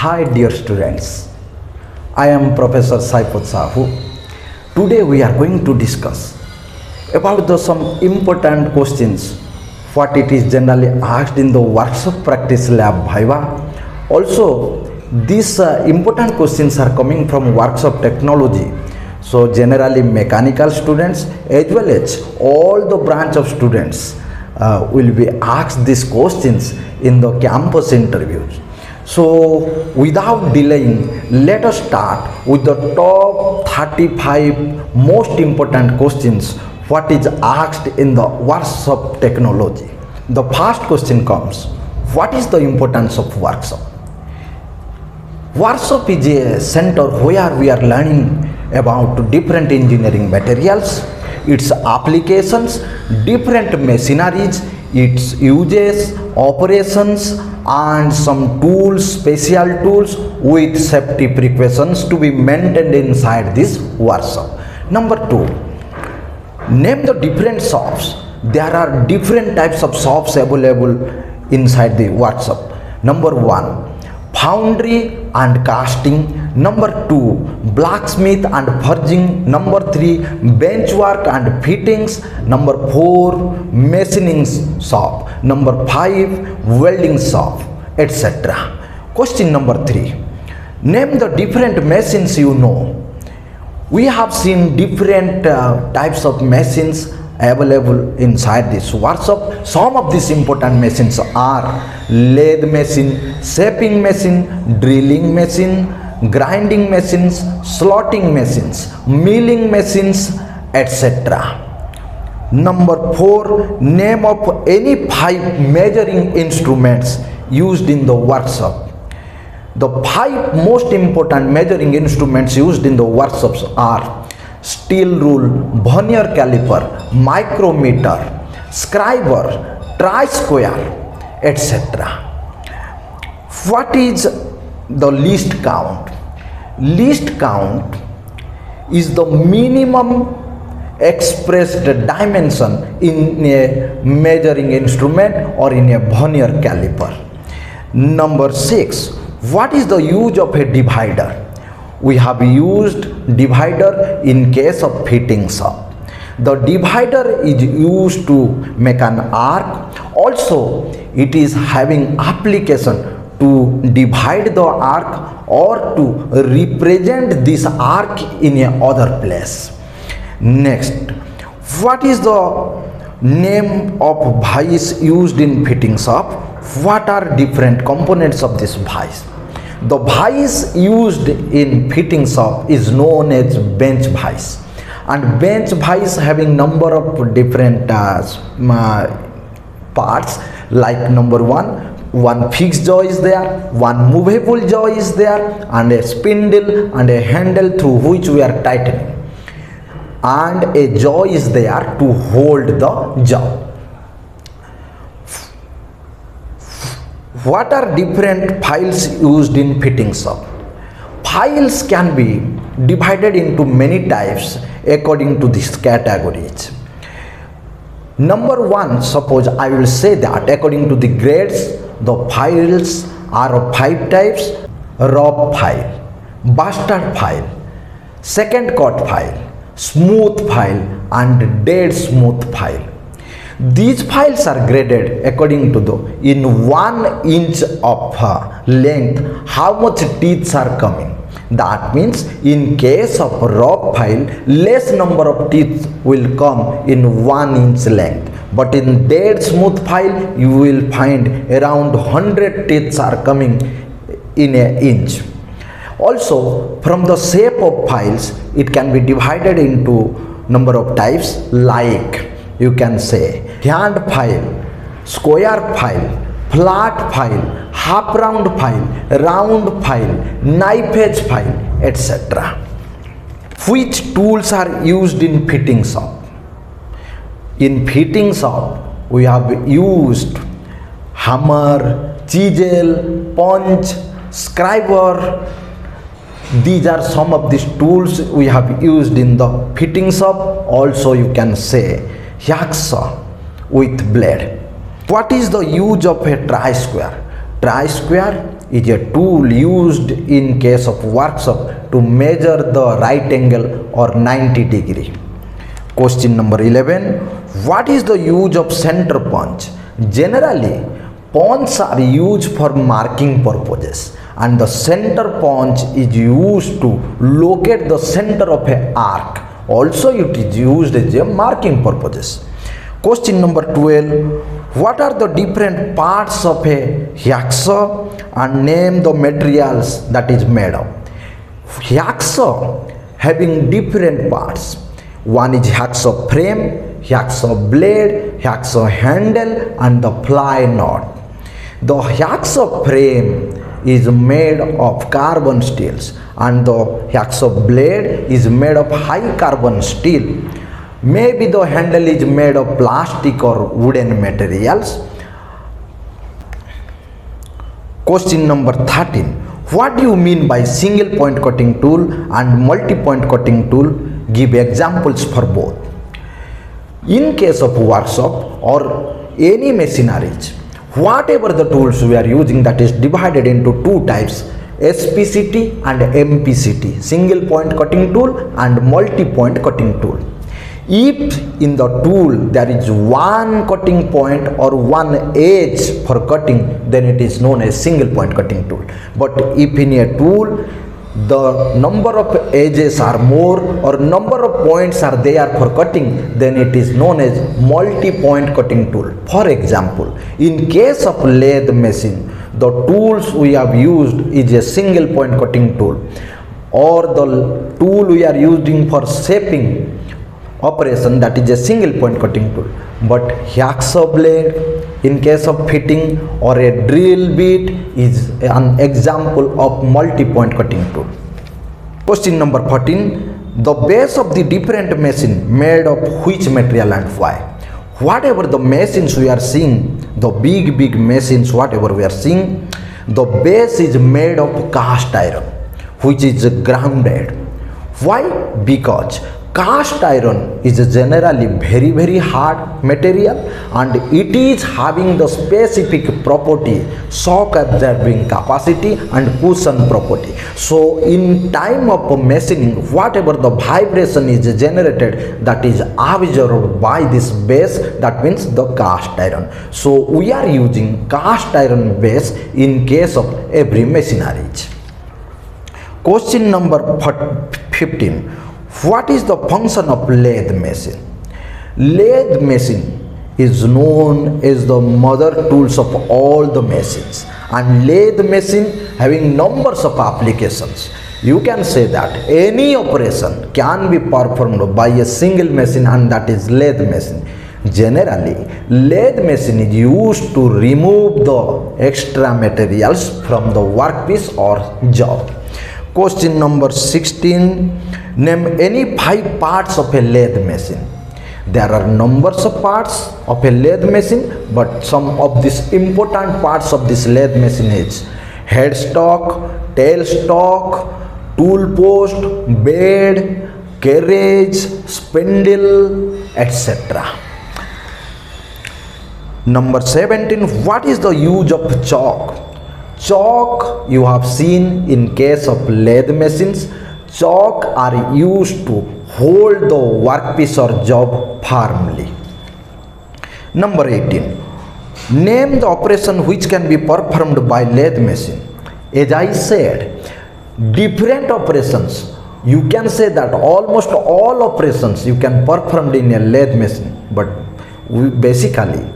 Hi dear students, I am Professor Saifud Sahu. Today we are going to discuss about some important questions what it is generally asked in the workshop practice lab Viva. Also these important questions are coming from workshop technology. So generally mechanical students as well as all the branch of students will be asked these questions in the campus interviews. So without delaying, let us start with the top 35 most important questions what is asked in the workshop technology. The first question comes, what is the importance of workshop? Workshop is a center where we are learning about different engineering materials, its applications, different machineries, its uses, operations, and some tools, special tools with safety precautions to be maintained inside this workshop. Number 2, name the different shops. There are different types of shops available inside the workshop. Number 1, foundry and casting. Number 2, blacksmith and forging. Number 3, benchwork and fittings. Number 4, machining shop. Number 5, welding shop, etc. Question number 3, name the different machines you know. We have seen different types of machines available inside this workshop. Some of these important machines are lathe machine, shaping machine, drilling machine, grinding machines, slotting machines, milling machines, etc. Number 4, name of any 5 measuring instruments used in the workshop. The 5 most important measuring instruments used in the workshops are steel rule, vernier caliper, micrometer, scriber, tri-square, etc. What is the least count? Least count is the minimum expressed dimension in a measuring instrument or in a vernier caliper. Number 6, what is the use of a divider? We have used divider in case of fitting shop. The divider is used to make an arc. Also it is having application to divide the arc or to represent this arc in a other place. Next, what is the name of vice used in fitting shop? What are different components of this vice? The vice used in fitting shop is known as bench vice, and bench vice having number of different parts, like number 1 fixed jaw is there, 1 movable jaw is there, and a spindle and a handle through which we are tightening, and a jaw is there to hold the jaw. What are different files used in fitting shop? Files can be divided into many types according to these categories. Number 1, suppose I will say that according to the grades, the files are of 5 types: rough file, bastard file, second cut file, smooth file, and dead smooth file. These files are graded according to the in 1 inch of length how much teeth are coming. That means in case of rough file, less number of teeth will come in 1 inch length, but in dead smooth file you will find around 100 teeth are coming in an inch. Also, from the shape of files, it can be divided into number of types, like you can say hand file, square file, flat file, half round file, round file, knife edge file, etc. Which tools are used in fitting shop? In fitting shop, we have used hammer, chisel, punch, scriber. These are some of these tools we have used in the fitting shop. Also you can say hacksaw with blade. What is the use of a tri-square? Tri-square is a tool used in case of workshop to measure the right angle or 90 degree. Question number 11. What is the use of center punch? Generally, punches are used for marking purposes, and the center punch is used to locate the center of an arc. Also, it is used as a marking purposes. Question number 12. What are the different parts of a hacksaw and name the materials that is made of? Hacksaw having different parts. One is hacksaw frame, hacksaw blade, hacksaw handle and the ply knot. The hacksaw frame is made of carbon steels and the hacksaw blade is made of high carbon steel. Maybe the handle is made of plastic or wooden materials. Question number 13. What do you mean by single point cutting tool and multi-point cutting tool? Give examples for both. In case of workshop or any machineries, whatever the tools we are using, that is divided into two types, SPCT and MPCT, single point cutting tool and multi-point cutting tool. If in the tool there is one cutting point or one edge for cutting, then it is known as single point cutting tool. But if in a tool the number of edges are more or number of points are there for cutting, then it is known as multi-point cutting tool. For example, in case of lathe machine, the tools we have used is a single point cutting tool, or the tool we are using for shaping operation, that is a single point cutting tool. But hacksaw blade in case of fitting or a drill bit is an example of multi-point cutting tool. Question number 14. The base of the different machine made of which material and why? Whatever the machines we are seeing, the big machines whatever we are seeing, the base is made of cast iron which is grounded. Why? Because cast iron is generally very hard material and it is having the specific property, shock absorbing capacity and cushion property. So in time of machining, whatever the vibration is generated, that is absorbed by this base, that means the cast iron. So we are using cast iron base in case of every machinery. Question number 15. What is the function of lathe machine? Lathe machine is known as the mother tools of all the machines, and lathe machine having numbers of applications. You can say that any operation can be performed by a single machine, and that is lathe machine. Generally, lathe machine is used to remove the extra materials from the workpiece or job. Question number 16. Name any 5 parts of a lathe machine. There are numbers of parts of a lathe machine, but some of these important parts of this lathe machine is headstock, tailstock, tool post, bed, carriage, spindle, etc. Number 17. What is the use of chalk? Chalk you have seen in case of lathe machines. Chalk are used to hold the workpiece or job firmly. Number 18. Name the operation which can be performed by lathe machine. As I said, different operations. You can say that almost all operations you can perform in a lathe machine, but basically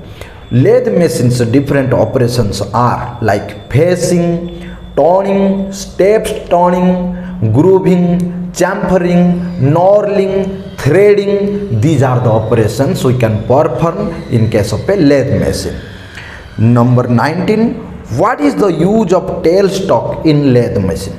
lathe machines different operations are like facing, turning, steps turning, grooving, chamfering, knurling, threading. These are the operations we can perform in case of a lathe machine. Number 19. What is the use of tailstock in lathe machine?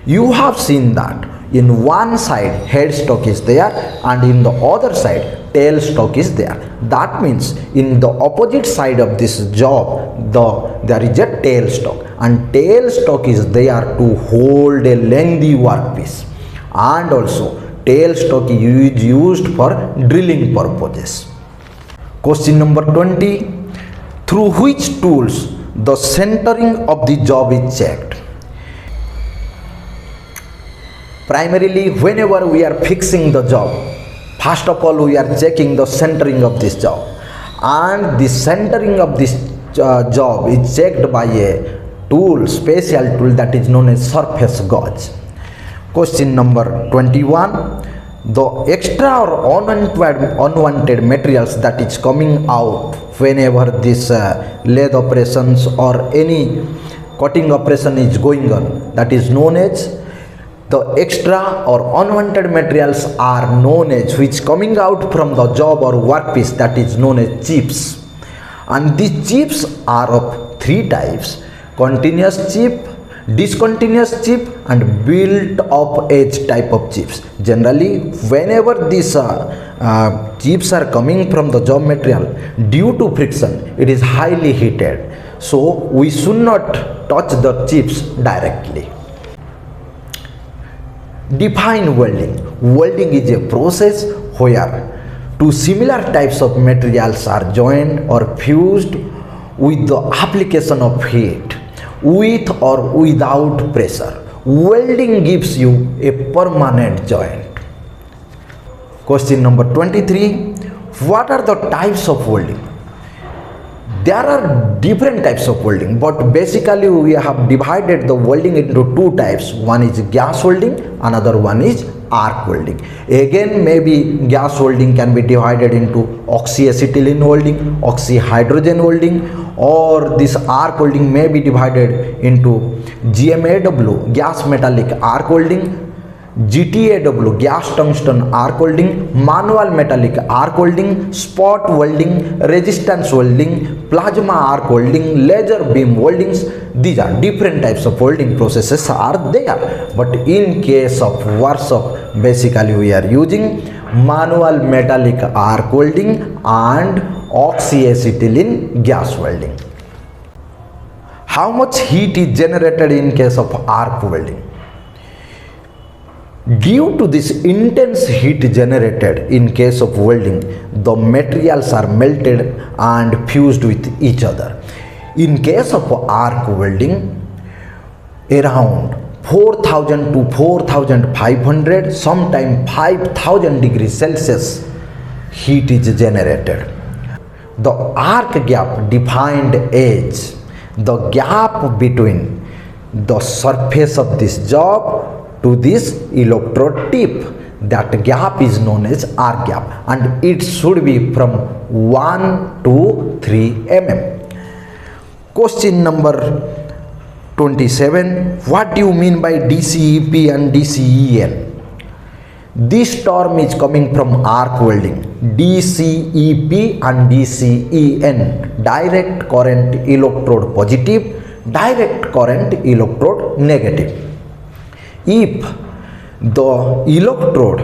You have seen that in one side headstock is there and in the other side tailstock is there. That means in the opposite side of this job there is a tailstock, and tailstock is there to hold a lengthy workpiece, and also tailstock is used for drilling purposes. Question number 20. Through which tools the centering of the job is checked. Primarily, whenever we are fixing the job, first of all we are checking the centering of this job, and the centering of this job is checked by a tool, special tool, that is known as surface gauge. Question number 21. The extra or unwanted materials that is coming out whenever this lathe operations or any cutting operation is going on, that is known as, the extra or unwanted materials are known as, which coming out from the job or workpiece, that is known as chips. And these chips are of three types: continuous chip, discontinuous chip, and built up edge type of chips. Generally, whenever these chips are coming from the job material, due to friction, it is highly heated, so we should not touch the chips directly. Define welding. Welding is a process where two similar types of materials are joined or fused with the application of heat, with or without pressure. Welding gives you a permanent joint. Question number 23. What are the types of welding? There are different types of welding, but basically we have divided the welding into two types. One is gas welding, another one is arc welding. Again, maybe gas welding can be divided into oxyacetylene welding, oxyhydrogen welding, or this arc welding may be divided into GMAW, gas metallic arc welding, GTAW, gas tungsten arc welding, manual metallic arc welding, spot welding, resistance welding, plasma arc welding, laser beam weldings. These are different types of welding processes are there, but in case of workshop, basically we are using manual metallic arc welding and oxyacetylene gas welding. How much heat is generated in case of arc welding? Due to this intense heat generated in case of welding, the materials are melted and fused with each other. In case of arc welding, around 4000 to 4500, sometimes 5000 degrees Celsius heat is generated. The arc gap defined as the gap between the surface of this job to this electrode tip. That gap is known as arc gap, and it should be from 1 to 3 mm. Question number 27. What do you mean by DCEP and DCEN? This term is coming from arc welding. DCEP and DCEN, direct current electrode positive, direct current electrode negative. If the electrode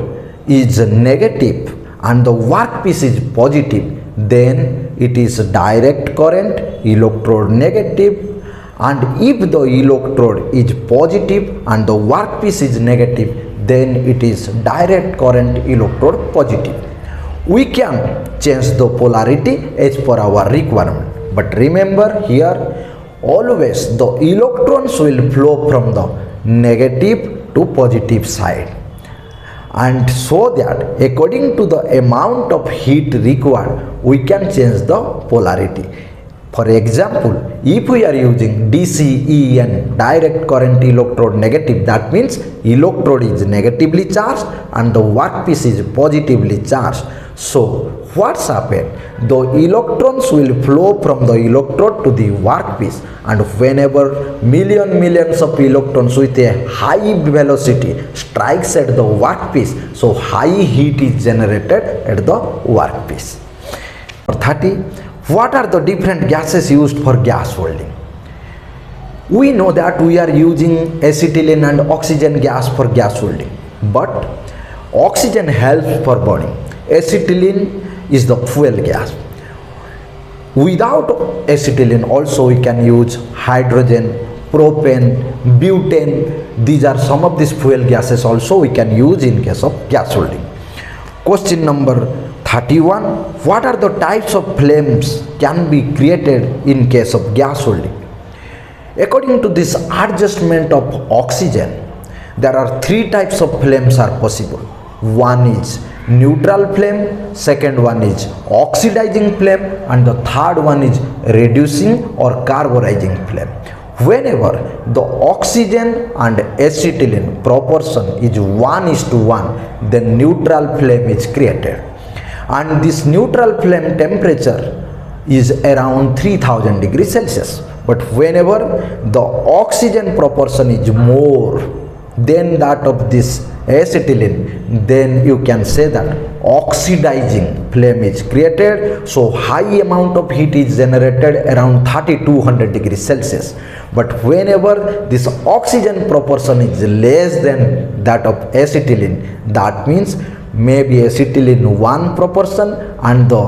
is negative and the workpiece is positive, then it is direct current electrode negative, and if the electrode is positive and the workpiece is negative, then it is direct current electrode positive. We can change the polarity as per our requirement, but remember here, always the electrons will flow from the negative to positive side, and so that according to the amount of heat required, we can change the polarity. For example, if we are using DCEN, direct current electrode negative, that means electrode is negatively charged and the workpiece is positively charged. So what's happened? The electrons will flow from the electrode to the workpiece, and whenever millions of electrons with a high velocity strikes at the workpiece, so high heat is generated at the workpiece. 30. What are the different gases used for gas welding? We know that we are using acetylene and oxygen gas for gas welding, but oxygen helps for burning. Acetylene is the fuel gas. Without acetylene also we can use hydrogen, propane, butane. These are some of these fuel gases also we can use in case of gas welding. Question number 31. What are the types of flames can be created in case of gas welding? According to this adjustment of oxygen, there are three types of flames are possible. One is neutral flame, second one is oxidizing flame, and the third one is reducing or carburizing flame. Whenever the oxygen and acetylene proportion is 1:1, then neutral flame is created, and this neutral flame temperature is around 3000 degrees Celsius. But whenever the oxygen proportion is more than that of this acetylene, then you can say that oxidizing flame is created. So high amount of heat is generated around 3200 degrees Celsius. But whenever this oxygen proportion is less than that of acetylene, that means maybe acetylene 1 proportion and the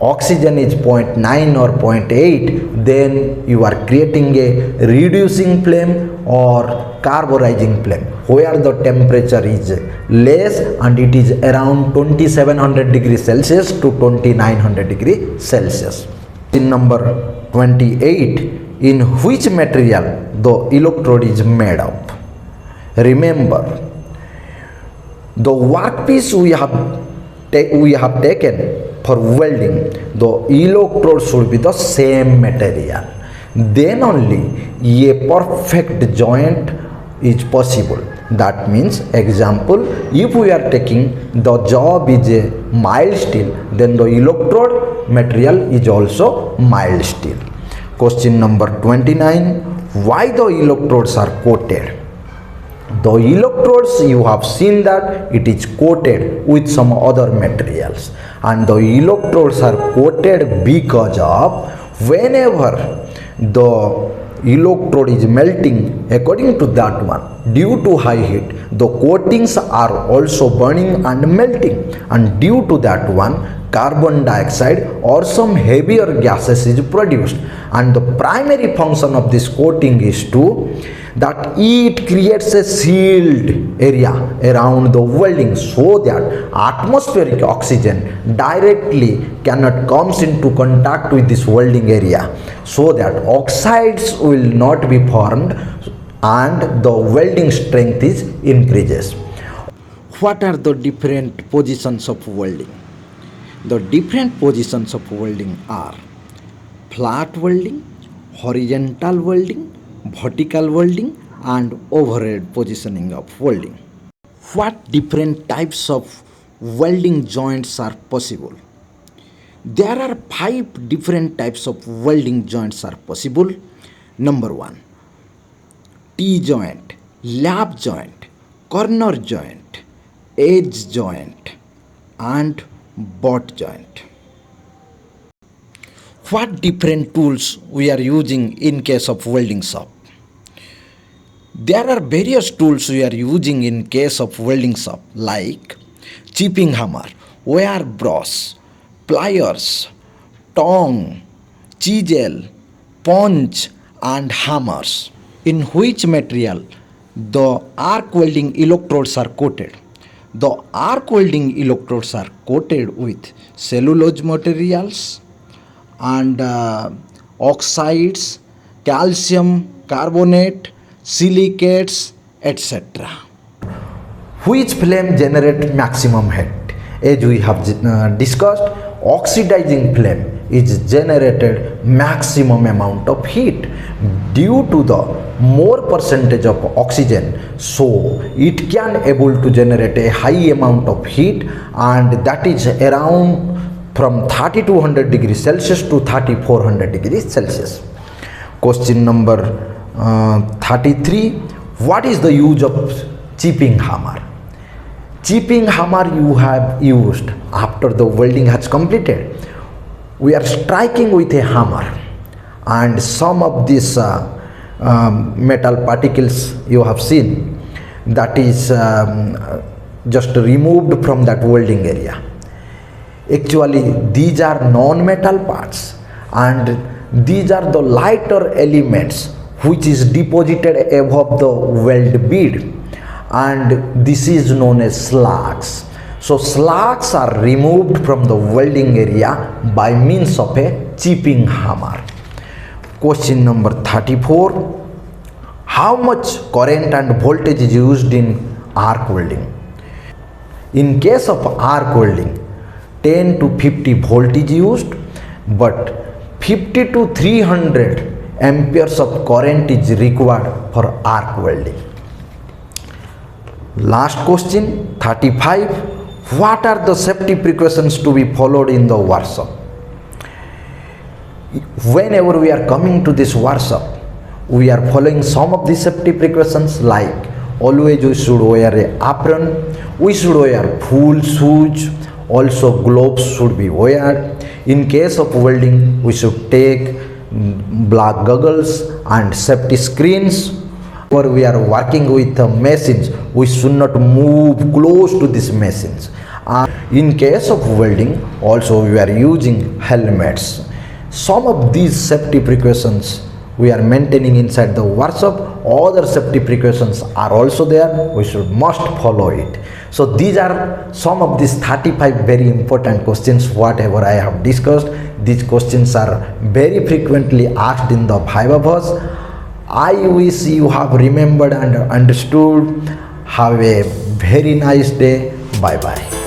oxygen is 0.9 or 0.8, then you are creating a reducing flame or carburizing flame, where the temperature is less and it is around 2700 degrees Celsius to 2900 degrees Celsius. In number 28, in which material the electrode is made of? Remember, the workpiece we have taken for welding, the electrode should be the same material. Then only a perfect joint is possible. That means, example, if we are taking the job is a mild steel, then the electrode material is also mild steel. Question number 29. Why the electrodes are coated? The electrodes, you have seen that it is coated with some other materials, and the electrodes are coated because of whenever the electrode is melting, according to that one, due to high heat, the coatings are also burning and melting, and due to that one, carbon dioxide or some heavier gases is produced, and the primary function of this coating is to that it creates a sealed area around the welding, so that atmospheric oxygen directly cannot comes into contact with this welding area, so that oxides will not be formed and the welding strength is increases. What are the different positions of welding? The different positions of welding are flat welding, horizontal welding, vertical welding, and overhead positioning of welding. What different types of welding joints are possible? There are 5 different types of welding joints are possible. Number 1, T-joint, lap joint, corner joint, edge joint, and butt joint. What different tools we are using in case of welding shop? There are various tools we are using in case of welding shop, like chipping hammer, wire brush, pliers, tongue, chisel, punch, and hammers. In which material the arc welding electrodes are coated? The arc welding electrodes are coated with cellulose materials and oxides, calcium carbonate, silicates, etc. Which flame generate maximum heat? As we have discussed, oxidizing flame is generated maximum amount of heat due to the more percentage of oxygen, so it can able to generate a high amount of heat, and that is around from 3200 degrees Celsius to 3400 degrees Celsius. Question number 33. What is the use of chipping hammer? Chipping hammer you have used after the welding has completed. We are striking with a hammer, and some of these metal particles you have seen, that is just removed from that welding area. Actually, these are non-metal parts, and these are the lighter elements which is deposited above the weld bead, and this is known as slags. So slags are removed from the welding area by means of a chipping hammer. Question number 34. how much current and voltage is used in arc welding. In case of arc welding, 10 to 50 volt is used, but 50 to 300 amperes of current is required for arc welding. Last question 35. What are the safety precautions to be followed in the workshop? Whenever we are coming to this workshop, we are following some of the safety precautions, like always we should wear an apron, we should wear full shoes, also gloves should be worn. In case of welding, we should take black goggles and safety screens. Or we are working with machines, we should not move close to these machines. In case of welding, also we are using helmets. Some of these safety precautions we are maintaining inside the workshop. Other safety precautions are also there, we must follow it. So these are some of these 35 very important questions whatever I have discussed. These questions are very frequently asked in the Viva Bus. I wish you have remembered and understood. Have a very nice day. Bye bye.